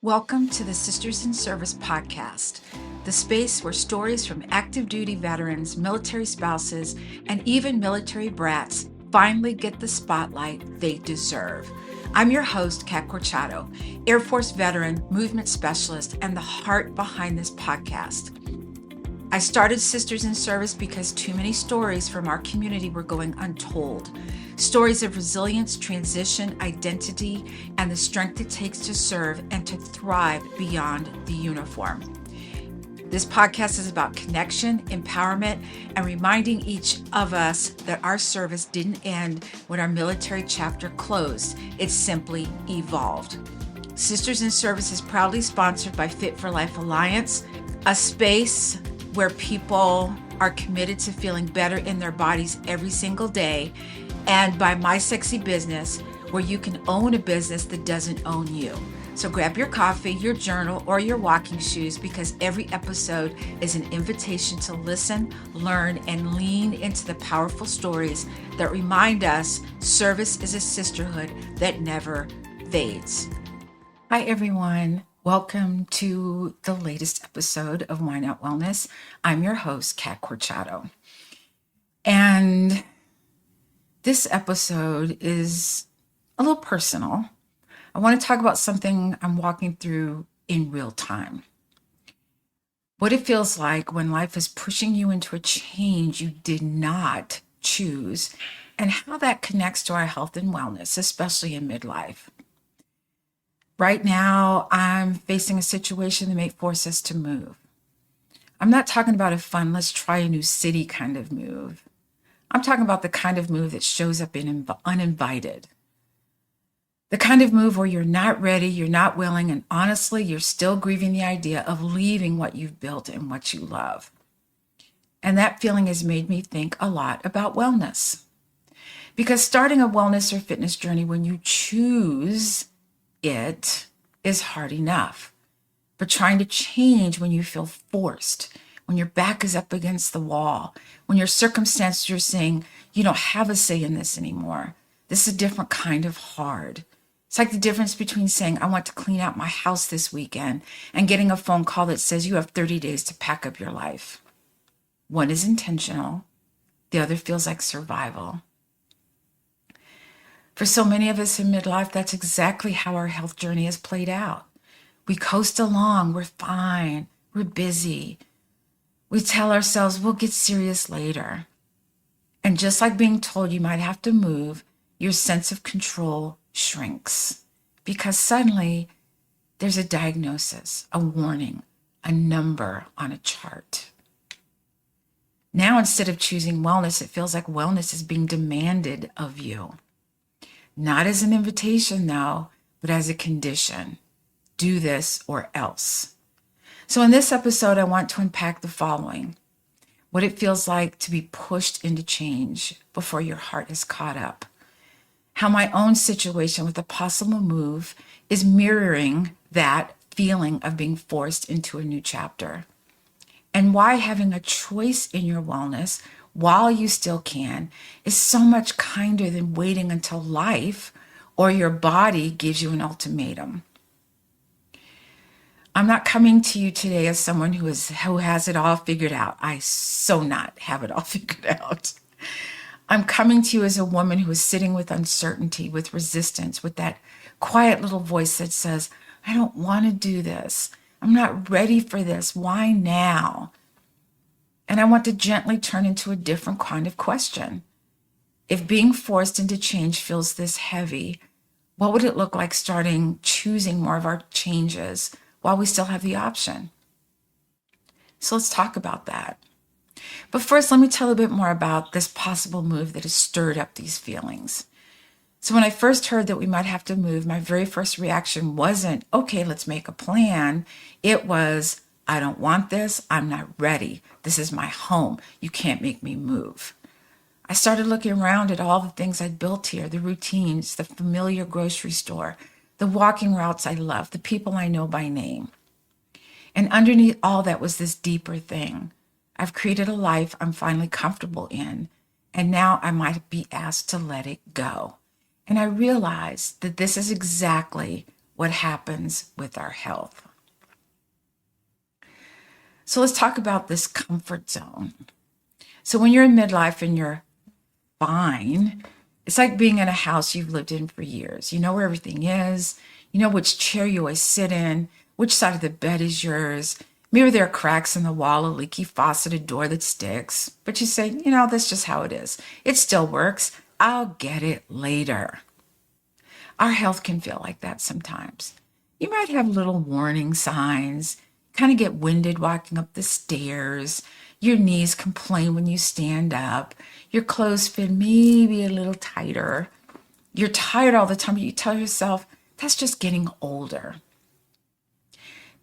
Welcome to the Sisters in Service podcast, the space where stories from active duty veterans, military spouses, and even military brats finally get the spotlight they deserve. I'm your host, Kat Corchado, Air Force veteran, movement specialist, and the heart behind this podcast. I started Sisters in Service because too many stories from our community were going untold. Stories of resilience, transition, identity, and the strength it takes to serve and to thrive beyond the uniform. This podcast is about connection, empowerment, and reminding each of us that our service didn't end when our military chapter closed. It simply evolved. Sisters in Service is proudly sponsored by Fit for Life Alliance, a space where people are committed to feeling better in their bodies every single day, and by My Sexy Business, where you can own a business that doesn't own you. So grab your coffee, your journal, or your walking shoes, because every episode is an invitation to listen, learn, and lean into the powerful stories that remind us service is a sisterhood that never fades. Hi, everyone. Welcome to the latest episode of Why Not Wellness. I'm your host, Kat Corchado. And this episode is a little personal. I want to talk about something I'm walking through in real time. What it feels like when life is pushing you into a change you did not choose, and how that connects to our health and wellness, especially in midlife. Right now, I'm facing a situation that may force us to move. I'm not talking about a fun, let's try a new city kind of move. I'm talking about the kind of move that shows up in uninvited. The kind of move where you're not ready, you're not willing, and honestly, you're still grieving the idea of leaving what you've built and what you love. And that feeling has made me think a lot about wellness. Because starting a wellness or fitness journey when you choose it is hard enough. But trying to change when you feel forced, when your back is up against the wall, when your circumstances are saying you don't have a say in this anymore, this is a different kind of hard. It's like the difference between saying, I want to clean out my house this weekend, and getting a phone call that says you have 30 days to pack up your life. One is intentional, the other feels like survival. For so many of us in midlife, that's exactly how our health journey has played out. We coast along, we're fine, we're busy. We tell ourselves we'll get serious later. And just like being told you might have to move, your sense of control shrinks, because suddenly there's a diagnosis, a warning, a number on a chart. Now, instead of choosing wellness, it feels like wellness is being demanded of you. Not as an invitation, though, but as a condition. Do this or else. So in this episode, I want to unpack the following: what it feels like to be pushed into change before your heart is caught up, how my own situation with a possible move is mirroring that feeling of being forced into a new chapter, and why having a choice in your wellness while you still can is so much kinder than waiting until life or your body gives you an ultimatum. I'm not coming to you today as someone who has it all figured out. I so not have it all figured out. I'm coming to you as a woman who is sitting with uncertainty, with resistance, with that quiet little voice that says, I don't want to do this. I'm not ready for this. Why now? And I want to gently turn into a different kind of question. If being forced into change feels this heavy, what would it look like starting choosing more of our changes while we still have the option? So let's talk about that. But first, let me tell a bit more about this possible move that has stirred up these feelings. So when I first heard that we might have to move, my very first reaction wasn't, okay, let's make a plan. It was, I don't want this. I'm not ready. This is my home. You can't make me move. I started looking around at all the things I'd built here, the routines, the familiar grocery store, the walking routes I love, the people I know by name. And underneath all that was this deeper thing. I've created a life I'm finally comfortable in, and now I might be asked to let it go. And I realized that this is exactly what happens with our health. So let's talk about this comfort zone. So when you're in midlife and you're fine, it's like being in a house you've lived in for years. You know where everything is. You know which chair you always sit in, which side of the bed is yours. Maybe there are cracks in the wall, a leaky faucet, a door that sticks. But you say, that's just how it is. It still works. I'll get it later. Our health can feel like that sometimes. You might have little warning signs, kind of get winded walking up the stairs. Your knees complain when you stand up. Your clothes fit maybe a little tighter. You're tired all the time, but you tell yourself, that's just getting older.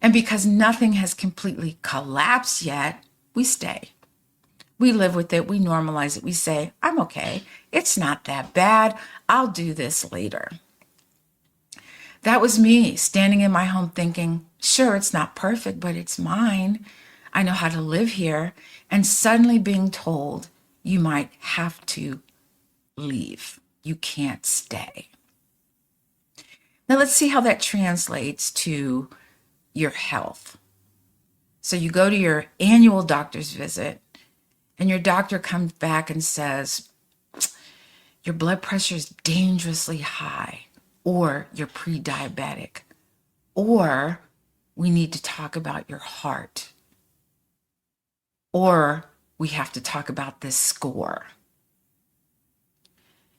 And because nothing has completely collapsed yet, we stay. We live with it. We normalize it. We say, I'm okay. It's not that bad. I'll do this later. That was me standing in my home thinking, sure, it's not perfect, but it's mine. I know how to live here. And suddenly being told you might have to leave. You can't stay. Now let's see how that translates to your health. So you go to your annual doctor's visit and your doctor comes back and says, your blood pressure is dangerously high, or you're pre-diabetic, or we need to talk about your heart, or we have to talk about this score.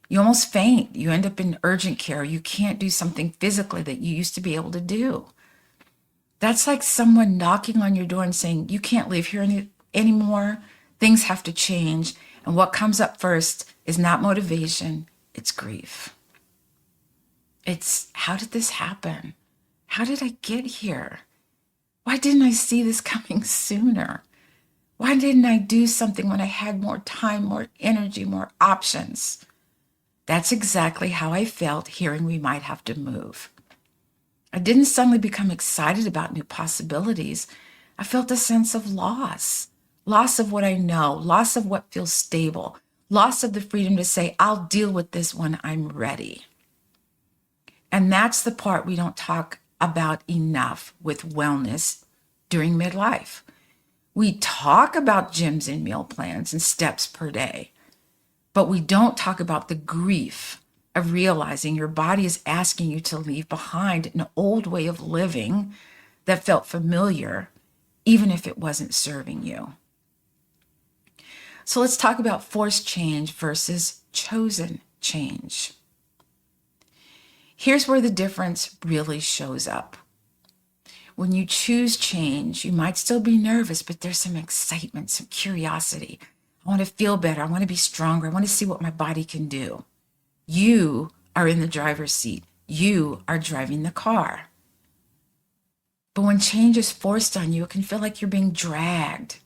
You almost faint. You end up in urgent care. You can't do something physically that you used to be able to do. That's like someone knocking on your door and saying, you can't live here anymore. Things have to change. And what comes up first is not motivation, it's grief. It's, how did this happen? How did I get here? Why didn't I see this coming sooner? Why didn't I do something when I had more time, more energy, more options? That's exactly how I felt hearing we might have to move. I didn't suddenly become excited about new possibilities. I felt a sense of loss of what I know, loss of what feels stable, loss of the freedom to say, I'll deal with this when I'm ready. And that's the part we don't talk about enough with wellness during midlife. We talk about gyms and meal plans and steps per day, but we don't talk about the grief of realizing your body is asking you to leave behind an old way of living that felt familiar, even if it wasn't serving you. So let's talk about forced change versus chosen change. Here's where the difference really shows up. When you choose change, you might still be nervous, but there's some excitement, some curiosity. I want to feel better. I want to be stronger. I want to see what my body can do. You are in the driver's seat. You are driving the car. But when change is forced on you, it can feel like you're being dragged.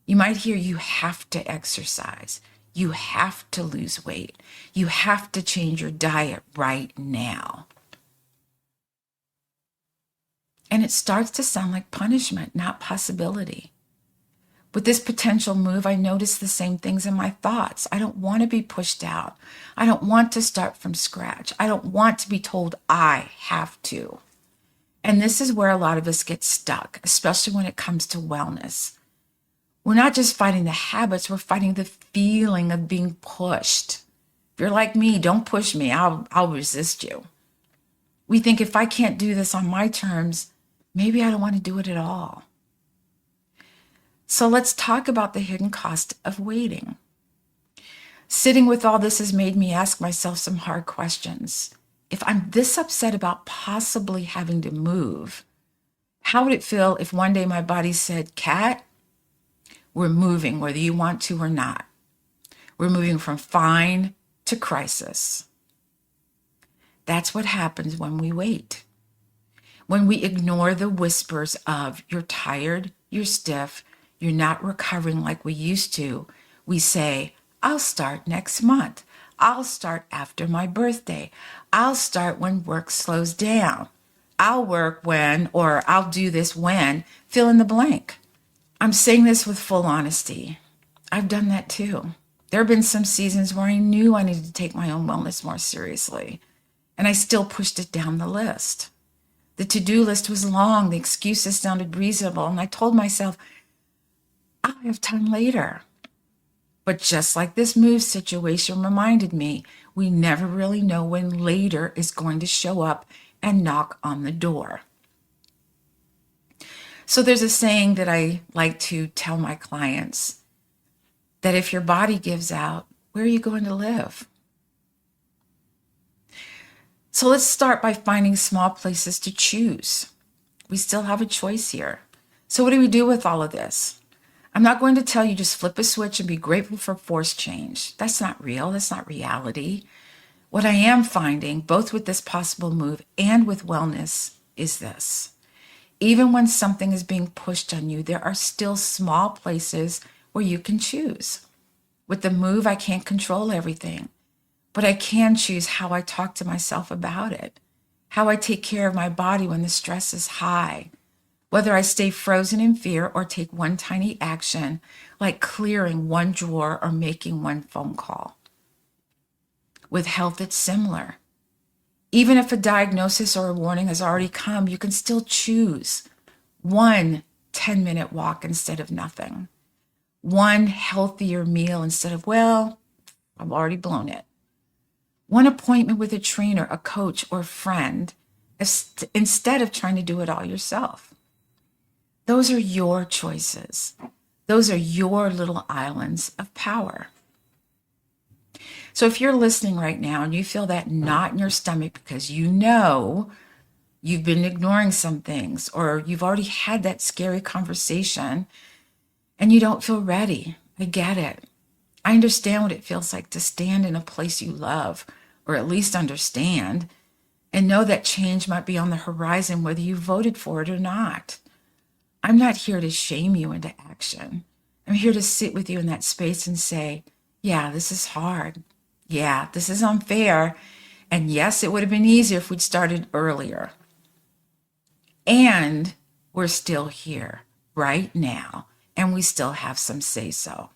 You might hear you have to exercise. You have to lose weight. You have to change your diet right now. And it starts to sound like punishment, not possibility. With this potential move, I notice the same things in my thoughts. I don't want to be pushed out. I don't want to start from scratch. I don't want to be told I have to. And this is where a lot of us get stuck, especially when it comes to wellness. We're not just fighting the habits, we're fighting the feeling of being pushed. If you're like me, don't push me. I'll resist you. We think if I can't do this on my terms, maybe I don't want to do it at all. So let's talk about the hidden cost of waiting. Sitting with all this has made me ask myself some hard questions. If I'm this upset about possibly having to move, how would it feel if one day my body said, Kat, we're moving whether you want to or not. We're moving from fine to crisis. That's what happens when we wait. When we ignore the whispers of you're tired, you're stiff, you're not recovering like we used to, we say, I'll start next month. I'll start after my birthday. I'll start when work slows down. I'll work when, or I'll do this when, fill in the blank. I'm saying this with full honesty. I've done that too. There have been some seasons where I knew I needed to take my own wellness more seriously, and I still pushed it down the list. The to-do list was long. The excuses sounded reasonable. And I told myself, I'll have time later. But just like this move situation reminded me, we never really know when later is going to show up and knock on the door. So there's a saying that I like to tell my clients, that if your body gives out, where are you going to live? So let's start by finding small places to choose. We still have a choice here. So what do we do with all of this? I'm not going to tell you just flip a switch and be grateful for forced change. That's not real. That's not reality. What I am finding, both with this possible move and with wellness, is this. Even when something is being pushed on you, there are still small places where you can choose. With the move, I can't control everything, but I can choose how I talk to myself about it, how I take care of my body when the stress is high, whether I stay frozen in fear or take one tiny action, like clearing one drawer or making one phone call. With health, it's similar. Even if a diagnosis or a warning has already come, you can still choose one 10-minute walk instead of nothing, one healthier meal instead of, well, I've already blown it, one appointment with a trainer, a coach, or friend, instead of trying to do it all yourself. Those are your choices. Those are your little islands of power. So if you're listening right now and you feel that knot in your stomach because you know you've been ignoring some things, or you've already had that scary conversation and you don't feel ready, I get it. I understand what it feels like to stand in a place you love, or at least understand, and know that change might be on the horizon whether you voted for it or not. I'm not here to shame you into action. I'm here to sit with you in that space and say, yeah, this is hard. Yeah, this is unfair. And yes, it would have been easier if we'd started earlier. And we're still here right now, and we still have some say-so.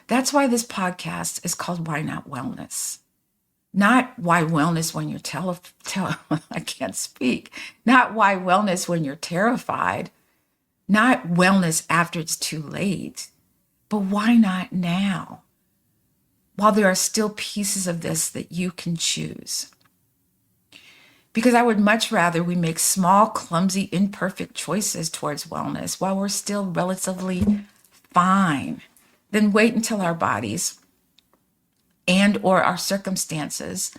That's why this podcast is called Why Not Wellness? Not why wellness when you're I can't speak. Not why wellness when you're terrified. Not wellness after it's too late. But why not now? While there are still pieces of this that you can choose. Because I would much rather we make small, clumsy, imperfect choices towards wellness while we're still relatively fine than wait until our bodies and or our circumstances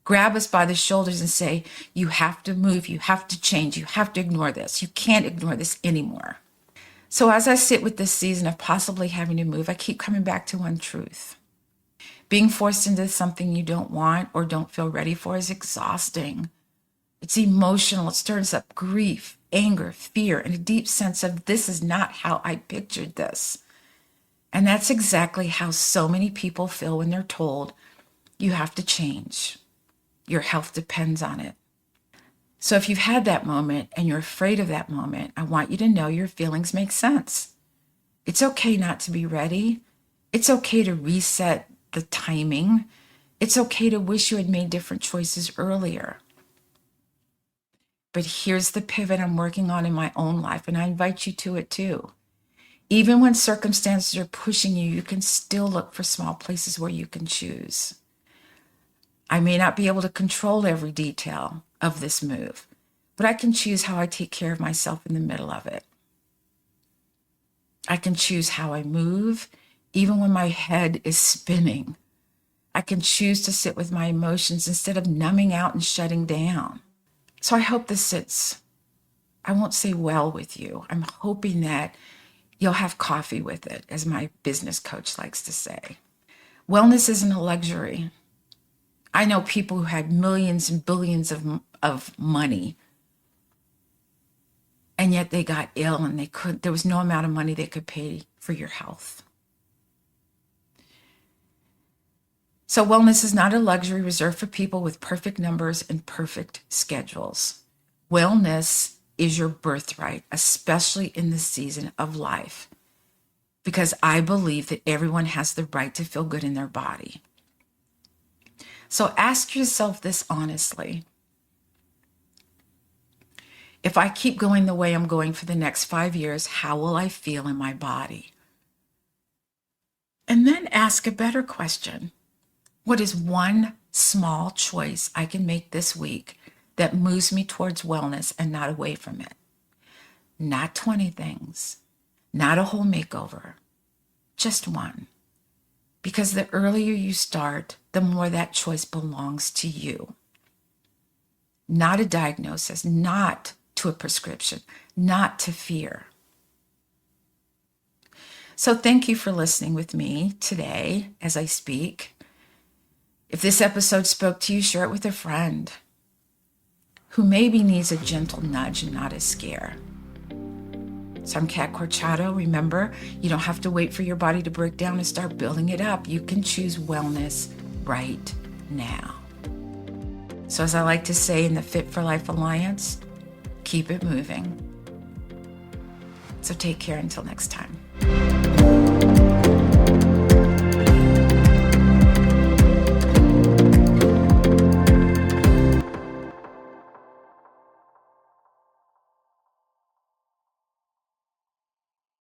grab us by the shoulders and say, you have to move, you have to change, you have to ignore this. You can't ignore this anymore. So as I sit with this season of possibly having to move, I keep coming back to one truth. Being forced into something you don't want or don't feel ready for is exhausting. It's emotional. It stirs up grief, anger, fear, and a deep sense of this is not how I pictured this. And that's exactly how so many people feel when they're told you have to change. Your health depends on it. So if you've had that moment and you're afraid of that moment, I want you to know your feelings make sense. It's okay not to be ready. It's okay to reset the timing. It's okay to wish you had made different choices earlier. But here's the pivot I'm working on in my own life, and I invite you to it too. Even when circumstances are pushing you, you can still look for small places where you can choose. I may not be able to control every detail of this move, but I can choose how I take care of myself in the middle of it. I can choose how I move, even when my head is spinning. I can choose to sit with my emotions instead of numbing out and shutting down. So I hope this sits, I won't say well with you. I'm hoping that you'll have coffee with it, as my business coach likes to say. Wellness isn't a luxury. I know people who had millions and billions of money, and yet they got ill and there was no amount of money they could pay for your health. So wellness is not a luxury reserved for people with perfect numbers and perfect schedules. Wellness is your birthright, especially in this season of life, because I believe that everyone has the right to feel good in their body. So ask yourself this honestly. If I keep going the way I'm going for the next 5 years, how will I feel in my body? And then ask a better question. What is one small choice I can make this week that moves me towards wellness and not away from it? Not 20 things, not a whole makeover, just one. Because the earlier you start, the more that choice belongs to you. Not a diagnosis, not to a prescription, not to fear. So thank you for listening with me today as I speak. If this episode spoke to you, share it with a friend who maybe needs a gentle nudge and not a scare. So I'm Kat Corchado. Remember, you don't have to wait for your body to break down and start building it up. You can choose wellness right now. So as I like to say in the Fit for Life Alliance, keep it moving. So take care until next time.